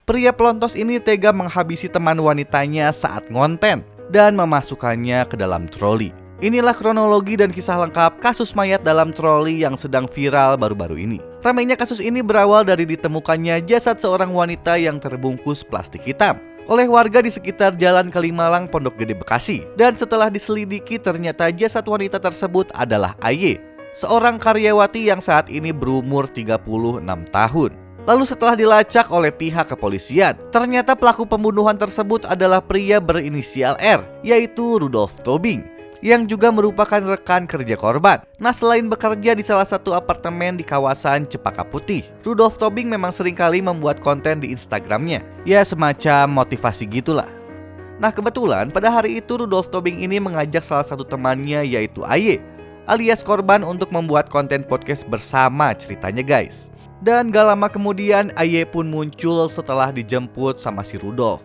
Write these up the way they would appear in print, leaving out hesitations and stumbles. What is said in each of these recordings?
Pria pelontos ini tega menghabisi teman wanitanya saat ngonten dan memasukkannya ke dalam troli. Inilah kronologi dan kisah lengkap kasus mayat dalam troli yang sedang viral baru-baru ini. Ramainya kasus ini berawal dari ditemukannya jasad seorang wanita yang terbungkus plastik hitam oleh warga di sekitar Jalan Kalimalang, Pondok Gede, Bekasi. Dan setelah diselidiki ternyata jasad wanita tersebut adalah AY, seorang karyawati yang saat ini berumur 36 tahun. Lalu setelah dilacak oleh pihak kepolisian, ternyata pelaku pembunuhan tersebut adalah pria berinisial R, yaitu Rudolf Tobing, yang juga merupakan rekan kerja korban. Nah, selain bekerja di salah satu apartemen di kawasan Cepaka Putih, Rudolf Tobing memang seringkali membuat konten di Instagramnya. Ya, semacam motivasi gitulah. Nah, kebetulan pada hari itu Rudolf Tobing ini mengajak salah satu temannya, yaitu AY, alias korban, untuk membuat konten podcast bersama ceritanya guys. Dan gak lama kemudian AY pun muncul setelah dijemput sama si Rudolf.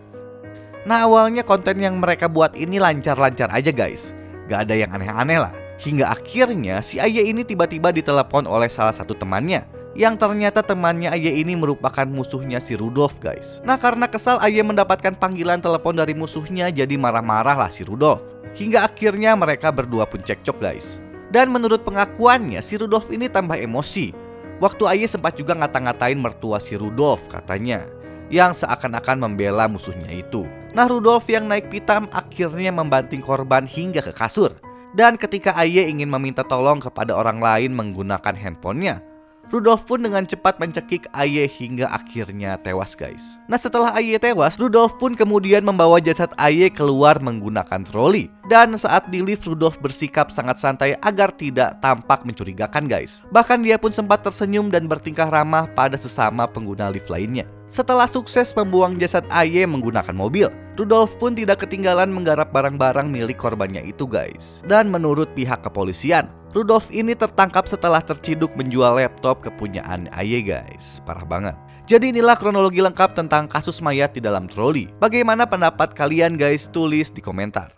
Nah, awalnya konten yang mereka buat ini lancar-lancar aja guys, gak ada yang aneh-aneh lah. Hingga akhirnya si AY ini tiba-tiba ditelepon oleh salah satu temannya, yang ternyata temannya AY ini merupakan musuhnya si Rudolf guys. Nah, karena kesal AY mendapatkan panggilan telepon dari musuhnya, jadi marah-marah lah si Rudolf. Hingga akhirnya mereka berdua pun cekcok guys. Dan menurut pengakuannya si Rudolf ini tambah emosi waktu AY sempat juga ngata-ngatain mertua si Rudolf katanya, yang seakan-akan membela musuhnya itu. Nah, Rudolf yang naik pitam akhirnya membanting korban hingga ke kasur. Dan ketika AY ingin meminta tolong kepada orang lain menggunakan handphonenya, Rudolf pun dengan cepat mencekik AY hingga akhirnya tewas guys. Nah, setelah AY tewas, Rudolf pun kemudian membawa jasad AY keluar menggunakan troli. Dan saat di lift, Rudolf bersikap sangat santai agar tidak tampak mencurigakan guys. Bahkan dia pun sempat tersenyum dan bertingkah ramah pada sesama pengguna lift lainnya. Setelah sukses membuang jasad AY menggunakan mobil, Rudolf pun tidak ketinggalan menggarap barang-barang milik korbannya itu guys. Dan menurut pihak kepolisian, Rudolf ini tertangkap setelah terciduk menjual laptop kepunyaan AY guys. Parah banget. Jadi inilah kronologi lengkap tentang kasus mayat di dalam troli. Bagaimana pendapat kalian guys? Tulis di komentar.